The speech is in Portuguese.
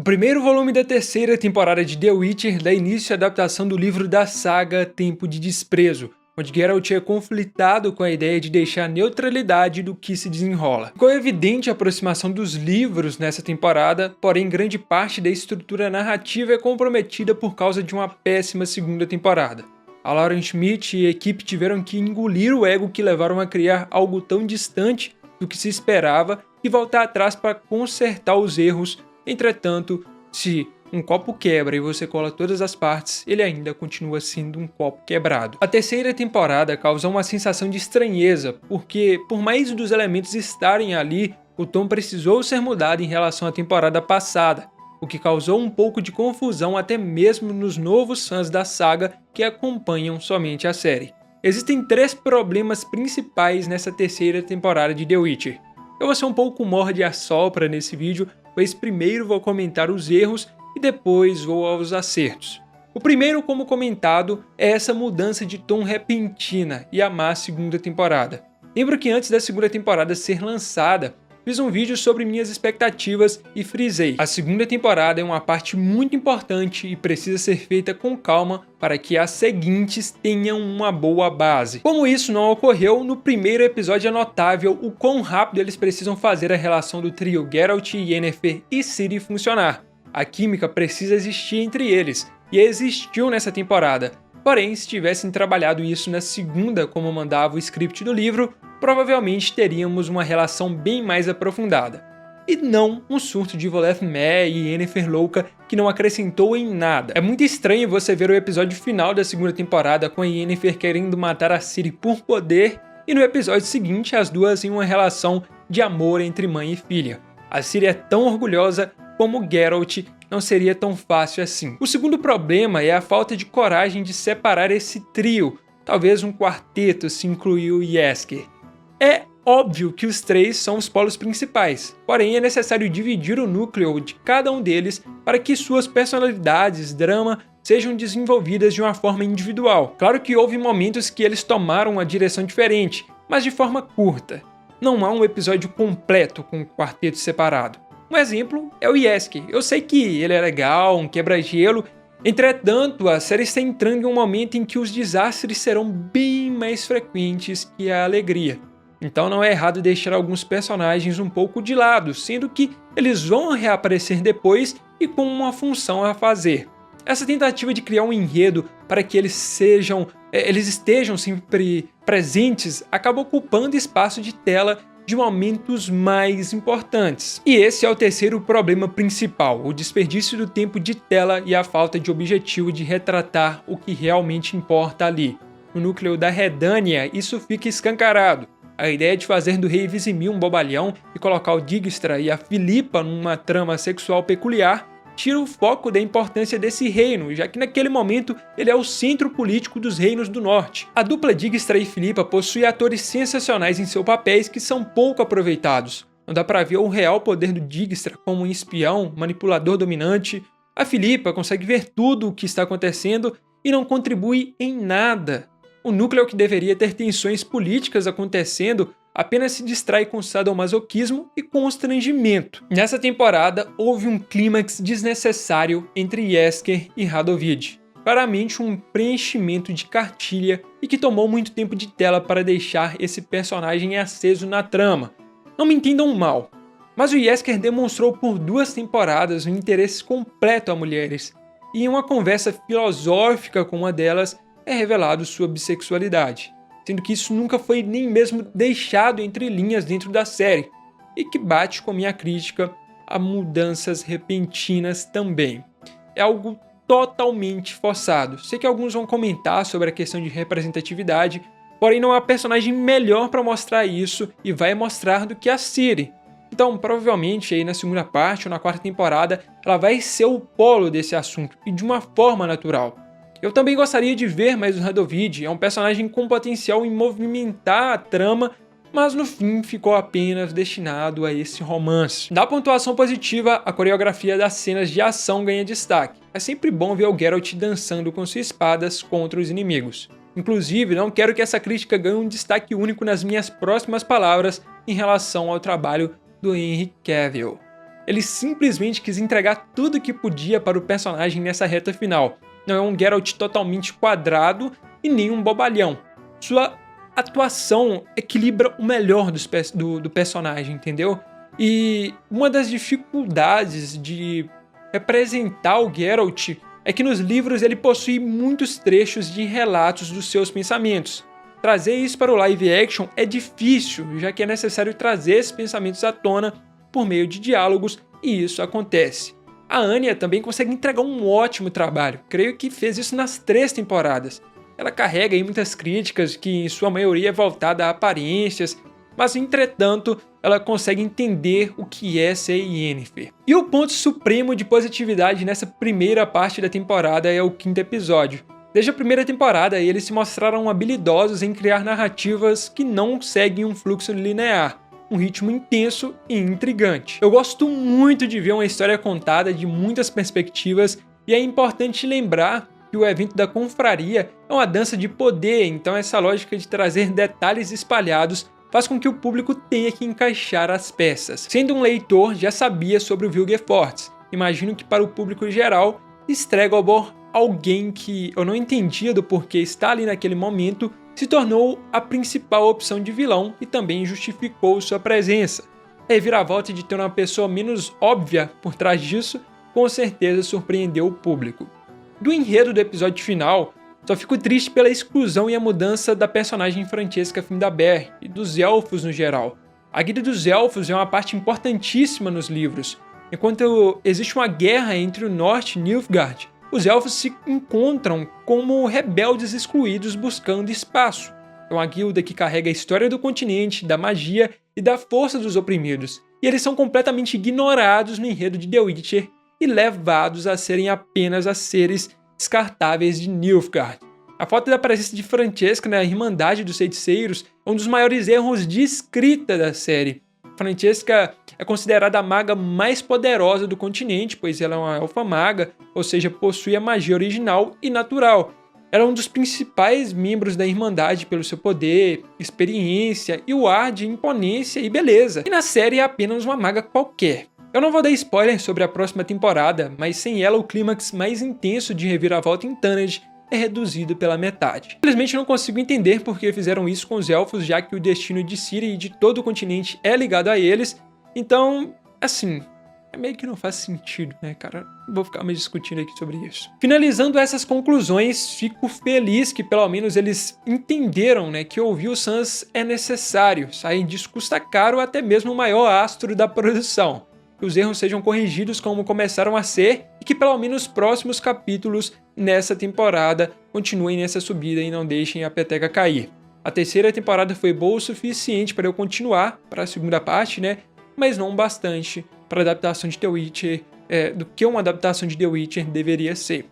primeiro volume da terceira temporada de The Witcher dá início à adaptação do livro da saga Tempo de Desprezo, onde Geralt é conflitado com a ideia de deixar a neutralidade do que se desenrola. Ficou evidente a aproximação dos livros nessa temporada, porém grande parte da estrutura narrativa é comprometida por causa de uma péssima segunda temporada. A Lauren Schmidt e a equipe tiveram que engolir o ego que levaram a criar algo tão distante do que se esperava e voltar atrás para consertar os erros. Entretanto, se um copo quebra e você cola todas as partes, ele ainda continua sendo um copo quebrado. A terceira temporada causou uma sensação de estranheza, porque por mais dos elementos estarem ali, o tom precisou ser mudado em relação à temporada passada, o que causou um pouco de confusão até mesmo nos novos fãs da saga que acompanham somente a série. Existem 3 problemas principais nessa terceira temporada de The Witcher. Eu vou ser um pouco morde-a-sopra nesse vídeo, pois primeiro vou comentar os erros e depois vou aos acertos. O primeiro, como comentado, é essa mudança de tom repentina e a má segunda temporada. Lembro que antes da segunda temporada ser lançada, fiz um vídeo sobre minhas expectativas e frisei: a segunda temporada é uma parte muito importante e precisa ser feita com calma para que as seguintes tenham uma boa base. Como isso não ocorreu, no primeiro episódio é notável o quão rápido eles precisam fazer a relação do trio Geralt, Yennefer e Ciri funcionar. A química precisa existir entre eles, e existiu nessa temporada. Porém, se tivessem trabalhado isso na segunda como mandava o script do livro, provavelmente teríamos uma relação bem mais aprofundada. E não um surto de Voleth-Mé e Yennefer louca que não acrescentou em nada. É muito estranho você ver o episódio final da segunda temporada com a Yennefer querendo matar a Ciri por poder, e no episódio seguinte as duas em uma relação de amor entre mãe e filha. A Ciri é tão orgulhosa como Geralt não seria tão fácil assim. O segundo problema é a falta de coragem de separar esse trio, talvez um quarteto se incluir o Jaskier. É óbvio que os 3 são os polos principais, porém é necessário dividir o núcleo de cada um deles para que suas personalidades, drama, sejam desenvolvidas de uma forma individual. Claro que houve momentos que eles tomaram uma direção diferente, mas de forma curta. Não há um episódio completo com o quarteto separado. Um exemplo é o Jaskier. Eu sei que ele é legal, um quebra-gelo, entretanto a série está entrando em um momento em que os desastres serão bem mais frequentes que a alegria. Então não é errado deixar alguns personagens um pouco de lado, sendo que eles vão reaparecer depois e com uma função a fazer. Essa tentativa de criar um enredo para que eles estejam sempre presentes acaba ocupando espaço de tela de momentos mais importantes. E esse é o terceiro problema principal, o desperdício do tempo de tela e a falta de objetivo de retratar o que realmente importa ali. No núcleo da Redânia, isso fica escancarado. A ideia de fazer do rei Vizimir um bobalhão e colocar o Dijkstra e a Filipa numa trama sexual peculiar tira o foco da importância desse reino, já que naquele momento ele é o centro político dos reinos do norte. A dupla Dijkstra e Filipa possui atores sensacionais em seus papéis que são pouco aproveitados. Não dá pra ver o real poder do Dijkstra como um espião, manipulador dominante. A Filipa consegue ver tudo o que está acontecendo e não contribui em nada. O núcleo que deveria ter tensões políticas acontecendo apenas se distrai com sadomasoquismo e constrangimento. Nessa temporada, houve um clímax desnecessário entre Jaskier e Radovid. Claramente um preenchimento de cartilha e que tomou muito tempo de tela para deixar esse personagem aceso na trama. Não me entendam mal, mas o Jaskier demonstrou por 2 temporadas um interesse completo a mulheres, e em uma conversa filosófica com uma delas é revelado sua bissexualidade, sendo que isso nunca foi nem mesmo deixado entre linhas dentro da série, e que bate com a minha crítica a mudanças repentinas também. É algo totalmente forçado. Sei que alguns vão comentar sobre a questão de representatividade, porém não há personagem melhor para mostrar isso e vai mostrar do que a Ciri. Então, provavelmente aí na segunda parte ou na 4ª temporada, ela vai ser o polo desse assunto e de uma forma natural. Eu também gostaria de ver mais o Radovid, é um personagem com potencial em movimentar a trama, mas no fim ficou apenas destinado a esse romance. Na pontuação positiva, a coreografia das cenas de ação ganha destaque. É sempre bom ver o Geralt dançando com suas espadas contra os inimigos. Inclusive, não quero que essa crítica ganhe um destaque único nas minhas próximas palavras em relação ao trabalho do Henry Cavill. Ele simplesmente quis entregar tudo que podia para o personagem nessa reta final. Não é um Geralt totalmente quadrado e nem um bobalhão. Sua atuação equilibra o melhor do personagem, entendeu? E uma das dificuldades de representar o Geralt é que nos livros ele possui muitos trechos de relatos dos seus pensamentos. Trazer isso para o live action é difícil, já que é necessário trazer esses pensamentos à tona por meio de diálogos, e isso acontece. A Anya também consegue entregar um ótimo trabalho, creio que fez isso nas 3 temporadas. Ela carrega aí muitas críticas, que em sua maioria é voltada a aparências, mas entretanto ela consegue entender o que é ser Yennefer. E o ponto supremo de positividade nessa primeira parte da temporada é o 5º episódio. Desde a primeira temporada, eles se mostraram habilidosos em criar narrativas que não seguem um fluxo linear, um ritmo intenso e intrigante. Eu gosto muito de ver uma história contada de muitas perspectivas, e é importante lembrar que o evento da confraria é uma dança de poder, então essa lógica de trazer detalhes espalhados faz com que o público tenha que encaixar as peças. Sendo um leitor, já sabia sobre o Vilgefortz. Imagino que para o público geral, Stregobor, alguém que eu não entendia do porquê está ali naquele momento, se tornou a principal opção de vilão e também justificou sua presença. A reviravolta de ter uma pessoa menos óbvia por trás disso, com certeza surpreendeu o público. Do enredo do episódio final, só fico triste pela exclusão e a mudança da personagem Francesca Findabair e dos elfos no geral. A Guilda dos Elfos é uma parte importantíssima nos livros. Enquanto existe uma guerra entre o Norte e Nilfgaard, os elfos se encontram como rebeldes excluídos buscando espaço. É uma guilda que carrega a história do continente, da magia e da força dos oprimidos, e eles são completamente ignorados no enredo de The Witcher e levados a serem apenas as seres descartáveis de Nilfgaard. A falta da presença de Francesca na Irmandade dos Feiticeiros é um dos maiores erros de escrita da série. Francesca é considerada a maga mais poderosa do continente, pois ela é uma elfa maga, ou seja, possui a magia original e natural. Ela é um dos principais membros da Irmandade pelo seu poder, experiência e o ar de imponência e beleza. E na série é apenas uma maga qualquer. Eu não vou dar spoiler sobre a próxima temporada, mas sem ela o clímax mais intenso de Reviravolta em Tanned é reduzido pela metade. Infelizmente não consigo entender por que fizeram isso com os elfos, já que o destino de Ciri e de todo o continente é ligado a eles, então, assim, meio que não faz sentido, né, cara? Não vou ficar mais discutindo aqui sobre isso. Finalizando essas conclusões, fico feliz que pelo menos eles entenderam, né, que ouvir o Sans é necessário, sair disso custa caro até mesmo o maior astro da produção. Que os erros sejam corrigidos como começaram a ser e que pelo menos os próximos capítulos nessa temporada continuem nessa subida e não deixem a peteca cair. A 3ª temporada foi boa o suficiente para eu continuar para a 2ª parte, né? Mas não bastante para a adaptação de The Witcher, do que uma adaptação de The Witcher deveria ser.